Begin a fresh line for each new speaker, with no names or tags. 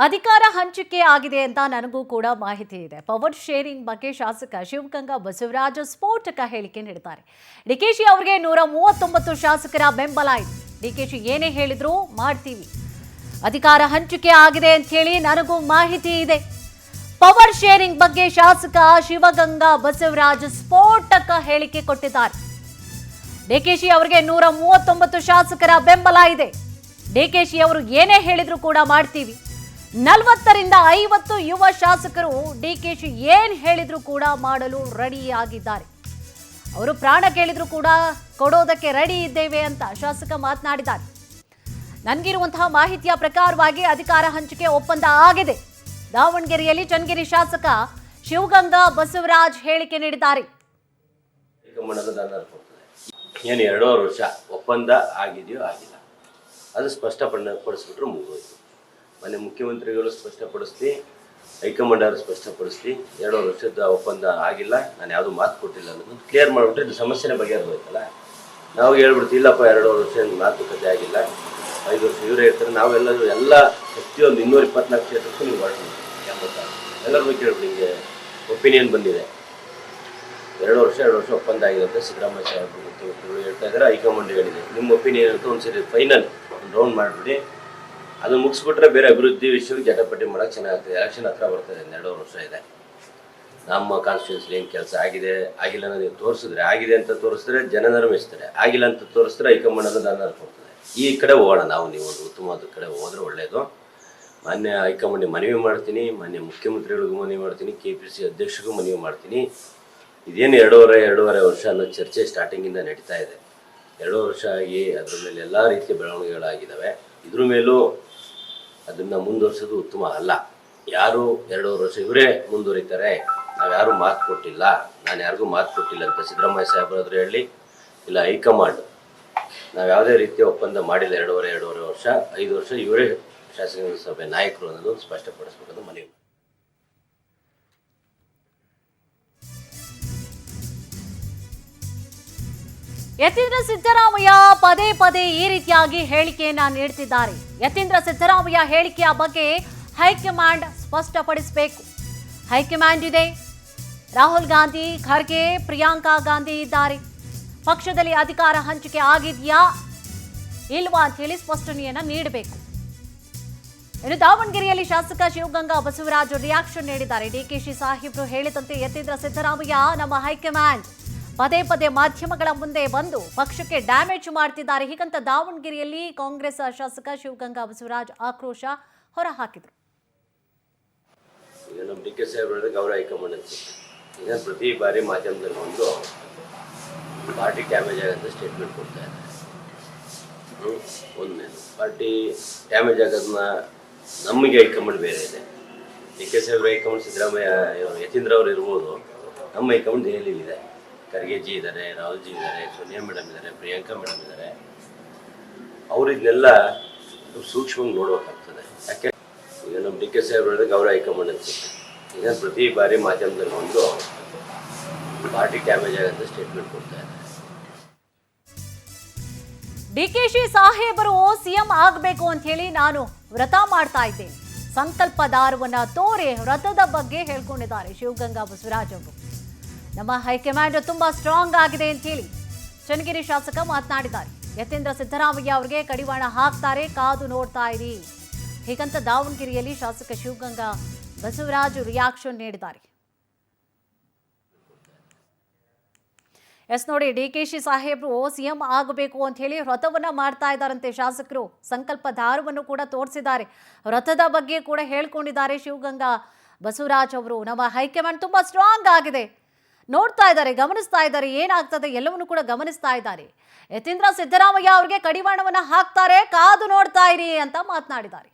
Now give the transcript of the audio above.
ಅಧಿಕಾರ ಹಂಚಿಕೆ ಆಗಿದೆ ಅಂತ ನನಗೂ ಕೂಡ ಮಾಹಿತಿ ಇದೆ. ಪವರ್ ಶೇರಿಂಗ್ ಬಗ್ಗೆ ಶಾಸಕ ಶಿವಗಂಗಾ ಬಸವರಾಜ ಸ್ಫೋಟಕ ಹೇಳಿಕೆ ನೀಡಿದ್ದಾರೆ. ಡಿಕೆಶಿ ಅವರಿಗೆ 139 ಶಾಸಕರ ಬೆಂಬಲ ಇದೆ. ಡಿಕೆಶಿ ಏನೇ ಹೇಳಿದ್ರು ಮಾಡ್ತೀವಿ, ಅಧಿಕಾರ ಹಂಚಿಕೆ ಆಗಿದೆ ಅಂತ ಹೇಳಿ ನನಗೂ ಮಾಹಿತಿ ಇದೆ. ಪವರ್ ಶೇರಿಂಗ್ ಬಗ್ಗೆ ಶಾಸಕ ಶಿವಗಂಗಾ ಬಸವರಾಜ ಸ್ಫೋಟಕ ಹೇಳಿಕೆ ಕೊಟ್ಟಿದ್ದಾರೆ. ಡಿಕೆಶಿ ಅವರಿಗೆ 139 ಶಾಸಕರ ಬೆಂಬಲ ಇದೆ. ಡಿಕೆಶಿ ಅವರು ಏನೇ ಹೇಳಿದ್ರು ಕೂಡ ಮಾಡ್ತೀವಿ. 40ರಿಂದ 50 ಯುವ ಶಾಸಕರು ಡಿಕೆಶಿ ಏನ್ ಹೇಳಿದ್ರು ಕೂಡ ಮಾಡಲು ರೆಡಿ ಆಗಿದ್ದಾರೆ. ಅವರು ಪ್ರಾಣ ಕೇಳಿದ್ರು ಕೂಡ ಕೊಡೋದಕ್ಕೆ ರೆಡಿ ಇದ್ದೇವೆ ಅಂತ ಶಾಸಕ ಮಾತನಾಡಿದ್ದಾರೆ. ನನಗಿರುವಂತಹ ಮಾಹಿತಿಯ ಪ್ರಕಾರವಾಗಿ ಅಧಿಕಾರ ಹಂಚಿಕೆ ಒಪ್ಪಂದ ಆಗಿದೆ. ದಾವಣಗೆರೆಯಲ್ಲಿ ಚನ್ನಗಿರಿ ಶಾಸಕ ಶಿವಗಂಗಾ ಬಸವರಾಜ್ ಹೇಳಿಕೆ ನೀಡಿದ್ದಾರೆ.
ಏನು 2.5 ವರ್ಷ ಒಪ್ಪಂದ ಆಗಿದೆಯೋ ಆಗಿಲ್ಲ, ಅದು ಸ್ಪಷ್ಟಪಡಿಸ್ಬಿಟ್ರು ಮುಗಿದೋಯ್ತು. ಮನೆ ಮುಖ್ಯಮಂತ್ರಿಗಳು ಸ್ಪಷ್ಟಪಡಿಸ್ಲಿ, ಹೈಕಮಾಂಡ್ ಅವರು ಸ್ಪಷ್ಟಪಡಿಸ್ಲಿ, 2.5 ವರ್ಷದ ಒಪ್ಪಂದ ಆಗಿಲ್ಲ, ನಾನು ಯಾವುದು ಮಾತು ಕೊಟ್ಟಿಲ್ಲ ಅನ್ನೋದು ಕ್ಲಿಯರ್ ಮಾಡಿಬಿಟ್ರೆ ಇದು ಸಮಸ್ಯೆನೇ ಬಗೆಹರಿದೋಯ್ತಲ್ಲ. ನಾವು ಹೇಳ್ಬಿಡ್ತೀವಿ ಇಲ್ಲಪ್ಪ 2.5 ವರ್ಷ ಮಾತುಕತೆ ಆಗಿಲ್ಲ, 5 ವರ್ಷ ಇವರೇ ಇರ್ತಾರೆ. ನಾವೆಲ್ಲರೂ ಎಲ್ಲ ಪ್ರತಿಯೊಂದು 224 ಕ್ಷೇತ್ರಕ್ಕೂ ನೀವು ಮಾಡ್ತೀವಿ ಎಲ್ಲರ ಬಗ್ಗೆ ಹೇಳ್ಬಿಡಿ. ನಿಮಗೆ ಒಪಿನಿಯನ್ ಬಂದಿದೆ, 2 ವರ್ಷ ಒಪ್ಪಂದ ಆಗಿದೆ ಅಂತ ಸಿದ್ದರಾಮಯ್ಯ ಸಾಹೇಬರು ಮುಖ್ಯಮಂತ್ರಿಗಳು ಹೇಳ್ತಾ ಇದ್ದಾರೆ, ಹೈಕಮಾಂಡ್ ಹೇಳಿದೆ. ನಿಮ್ಮ ಒಪಿನಿಯನ್ ಅಂತ ಒಂದ್ಸರಿ ಫೈನಲ್ ಒಂದು ರೌಂಡ್ ಮಾಡಿಬಿಡಿ. ಅದನ್ನು ಮುಗಿಸ್ಬಿಟ್ರೆ ಬೇರೆ ಅಭಿವೃದ್ಧಿ ವಿಷಯಕ್ಕೆ ಜಟಪಟ್ಟಿ ಮಾಡೋಕ್ಕೆ ಚೆನ್ನಾಗ್ತದೆ. ಎಲೆಕ್ಷನ್ ಹತ್ರ ಬರ್ತದೆ, 2.5 ವರ್ಷ ಇದೆ. ನಮ್ಮ ಕಾನ್ಸ್ಟಿಟ್ಯೂನ್ಸಿ ಏನು ಕೆಲಸ ಆಗಿದೆ ಆಗಿಲ್ಲ ಅನ್ನೋದು ನೀವು ತೋರಿಸಿದ್ರೆ, ಆಗಿದೆ ಅಂತ ತೋರಿಸಿದ್ರೆ ಜನನರು ಮೆಚ್ತಾರೆ, ಆಗಿಲ್ಲ ಅಂತ ತೋರಿಸಿದ್ರೆ ಹೈಕಮಾಂಡ್ ಅನ್ನೋದು ಅನ್ನ ಕೊಡ್ತದೆ. ಈ ಕಡೆ ಹೋಗೋಣ ನಾವು, ನೀವು ಒಂದು ಉತ್ತಮವಾದ ಕಡೆ ಹೋದ್ರೆ ಒಳ್ಳೆಯದು. ಮಾನ್ಯ ಹೈಕಮಾಂಡಿಗೆ ಮನವಿ ಮಾಡ್ತೀನಿ, ಮಾನ್ಯ ಮುಖ್ಯಮಂತ್ರಿಗಳಿಗೂ ಮನವಿ ಮಾಡ್ತೀನಿ, KPC ಅಧ್ಯಕ್ಷರಿಗೂ ಮನವಿ ಮಾಡ್ತೀನಿ. ಇದೇನು 2.5 ವರ್ಷ ಅನ್ನೋ ಚರ್ಚೆ ಸ್ಟಾರ್ಟಿಂಗಿಂದ ನಡೀತಾ ಇದೆ. 2 ವರ್ಷ ಆಗಿ ಅದ್ರ ಮೇಲೆ ಎಲ್ಲ ರೀತಿಯ ಬೆಳವಣಿಗೆಗಳಾಗಿದ್ದಾವೆ. ಇದ್ರ ಮೇಲೂ ಅದನ್ನು ಮುಂದುವರಿಸೋದು ಉತ್ತಮ ಅಲ್ಲ. ಯಾರು 2.5 ವರ್ಷ ಇವರೇ ಮುಂದುವರಿತಾರೆ, ನಾವು ಯಾರೂ ಮಾತು ಕೊಟ್ಟಿಲ್ಲ, ನಾನು ಯಾರಿಗೂ ಮಾತು ಕೊಟ್ಟಿಲ್ಲ ಅಂತ ಸಿದ್ದರಾಮಯ್ಯ ಸಾಹೇಬರಾದರೂ ಹೇಳಿ, ಇಲ್ಲ ಹೈಕಮಾಂಡ್ ನಾವು ಯಾವುದೇ ರೀತಿಯ ಒಪ್ಪಂದ ಮಾಡಿಲ್ಲ. 2.5 ವರ್ಷ 5 ವರ್ಷ ಇವರೇ ಶಾಸಕಾಂಗ ಸಭೆ ನಾಯಕರು ಅನ್ನೋದು ಸ್ಪಷ್ಟಪಡಿಸಬೇಕಂತ ಮನವಿ.
ಯತೀಂದ್ರ ಸಿದ್ದರಾಮಯ್ಯ ಪದೇ ಪದೇ ಈ ರೀತಿಯಾಗಿ ಹೇಳಿಕೆಯನ್ನ ನೀಡುತ್ತಿದ್ದಾರೆ. ಯತೀಂದ್ರ ಸಿದ್ದರಾಮಯ್ಯ ಹೇಳಿಕೆಯ ಬಗ್ಗೆ ಹೈಕಮಾಂಡ್ ಸ್ಪಷ್ಟಪಡಿಸಬೇಕು. ಹೈಕಮಾಂಡ್ ಇದೆ, ರಾಹುಲ್ ಗಾಂಧಿ, ಖರ್ಗೆ, ಪ್ರಿಯಾಂಕಾ ಗಾಂಧಿ ಇದ್ದಾರೆ. ಪಕ್ಷದಲ್ಲಿ ಅಧಿಕಾರ ಹಂಚಿಕೆ ಆಗಿದೆಯಾ ಇಲ್ವಾ ಅಂತ ಹೇಳಿ ಸ್ಪಷ್ಟನೆಯನ್ನ ನೀಡಬೇಕು. ಇನ್ನು ದಾವಣಗೆರೆಯಲ್ಲಿ ಶಾಸಕ ಶಿವಗಂಗಾ ಬಸವರಾಜ್ ರಿಯಾಕ್ಷನ್ ನೀಡಿದ್ದಾರೆ. ಡಿಕೆಶಿ ಸಾಹೇಬ್ರು ಹೇಳಿದಂತೆ ಯತೀಂದ್ರ ಸಿದ್ದರಾಮಯ್ಯ ನಮ್ಮ ಹೈಕಮಾಂಡ್ ಪದೇ ಪದೇ ಮಾಧ್ಯಮಗಳ ಮುಂದೆ ಬಂದು ಪಕ್ಷಕ್ಕೆ ಡ್ಯಾಮೇಜ್ ಮಾಡ್ತಿದ್ದಾರೆ. ಹೀಗಂತ ದಾವಣಗೆರೆಯಲ್ಲಿ ಕಾಂಗ್ರೆಸ್ ಶಾಸಕ ಶಿವಗಂಗಾ ಬಸವರಾಜ್ ಆಕ್ರೋಶ ಹೊರಹಾಕಿದರು.
ಈಗ ನಮ್ಮ DK ಸಾಹೇಬ್ರ ಗೌರವ ಹೈಕಮಾಂಡ್ ಅಂತ ಈಗ ಪ್ರತಿ ಬಾರಿ ಮಾಧ್ಯಮದಲ್ಲಿ ಒಂದು ಪಾರ್ಟಿ ಡ್ಯಾಮೇಜ್ ಆಗೋದು ಸ್ಟೇಟ್ಮೆಂಟ್ ಕೊಡ್ತಾ ಇದ್ದಾರೆ. ಒಂದೇ ಪಾರ್ಟಿ ಡ್ಯಾಮೇಜ್ ಆಗೋದನ್ನ ನಮಗೆ ಹೈಕಮಾಂಡ್ ಬೇರೆ ಇದೆ. DK ಸಾಹೇಬ್ರ ಹೈಕಮಾಂಡ್ ಸಿದ್ದರಾಮಯ್ಯ ಯತೀಂದ್ರ ಅವರು ಇರ್ಬೋದು, ನಮ್ಮ ಹೈಕಮಾಂಡ್ ದೆಹಲಿಯಲ್ಲಿದೆ. ಖರ್ಗೆ ಜಿ ಇದ್ದಾರೆ, ರಾಹುಲ್ ಜಿ ಇದ್ದಾರೆ, ಸೋನಿಯಾ ಮೇಡಮ್ ಇದ್ದಾರೆ, ಪ್ರಿಯಾಂಕಾ ಮೇಡಮ್ ಇದ್ದಾರೆ. ಅವರು ಇದನ್ನೆಲ್ಲ ಸೂಕ್ಷ್ಮವಾಗಿ ನೋಡ್ಬೇಕಾಗ್ತದೆ. ಯಾಕೆ ಈಗ ನಮ್ಮ DK ಸಾಹೇಬ್ರ ಗೌರವ ಹೈಕಮಾಂಡ್ ಅಂತ ಈಗ ಪ್ರತಿ ಬಾರಿ ಮಾಧ್ಯಮದಲ್ಲಿ ಒಂದು ಪಾರ್ಟಿ ಡ್ಯಾಮೇಜ್ ಆಗೋದು ಸ್ಟೇಟ್ಮೆಂಟ್ ಕೊಡ್ತಾ ಇದ್ದಾರೆ.
ಡಿಕೆಶಿ ಸಾಹೇಬರು ಸಿಎಂ ಆಗಬೇಕು ಅಂತ ಹೇಳಿ ನಾನು ವ್ರತ ಮಾಡ್ತಾ ಇದ್ದೇನೆ, ಸಂಕಲ್ಪ ದಾರವನ್ನ ತೋರಿ ವ್ರತದ ಬಗ್ಗೆ ಹೇಳ್ಕೊಂಡಿದ್ದಾರೆ ಶಿವಗಂಗಾ ಬಸವರಾಜ್ ಅವರು. ನಮ್ಮ ಹೈಕಮಾಂಡ್ ತುಂಬಾ ಸ್ಟ್ರಾಂಗ್ ಆಗಿದೆ ಅಂತ ಹೇಳಿ ಚನ್ನಗಿರಿ ಶಾಸಕ ಮಾತನಾಡಿದ್ದಾರೆ. ಯತೀಂದ್ರ ಸಿದ್ದರಾಮಯ್ಯ ಅವರಿಗೆ ಕಡಿವಾಣ ಹಾಕ್ತಾರೆ, ಕಾದು ನೋಡ್ತಾ ಇರಿ. ಹೀಗಂತ ದಾವಣಗೆರೆಯಲ್ಲಿ ಶಾಸಕ ಶಿವಗಂಗಾ ಬಸವರಾಜ್ ರಿಯಾಕ್ಷನ್ ನೀಡಿದ್ದಾರೆ. ಎಸ್ ನೋಡಿ, ಡಿಕೆಶಿ ಸಾಹೇಬ್ರು ಸಿಎಂ ಆಗಬೇಕು ಅಂತ ಹೇಳಿ ವ್ರತವನ್ನ ಮಾಡ್ತಾ ಇದ್ದಾರಂತೆ. ಶಾಸಕರು ಸಂಕಲ್ಪ ದಾರವನ್ನು ಕೂಡ ತೋರಿಸಿದ್ದಾರೆ, ವ್ರತದ ಬಗ್ಗೆ ಕೂಡ ಹೇಳ್ಕೊಂಡಿದ್ದಾರೆ ಶಿವಗಂಗಾ ಬಸವರಾಜ್ ಅವರು. ನಮ್ಮ ಹೈಕಮಾಂಡ್ ತುಂಬಾ ಸ್ಟ್ರಾಂಗ್ ಆಗಿದೆ, ನೋಡ್ತಾ ಇದ್ದಾರೆ, ಗಮನಿಸ್ತಾ ಇದ್ದಾರೆ, ಏನಾಗ್ತದೆ ಎಲ್ಲವನ್ನೂ ಕೂಡ ಗಮನಿಸ್ತಾ ಇದ್ದಾರೆ. ಯತೀಂದ್ರ ಸಿದ್ದರಾಮಯ್ಯ ಅವರಿಗೆ ಕಡಿವಾಣವನ್ನ ಹಾಕ್ತಾರೆ, ಕಾದು ನೋಡ್ತಾ ಇರಿ ಅಂತ ಮಾತನಾಡಿದ್ದಾರೆ.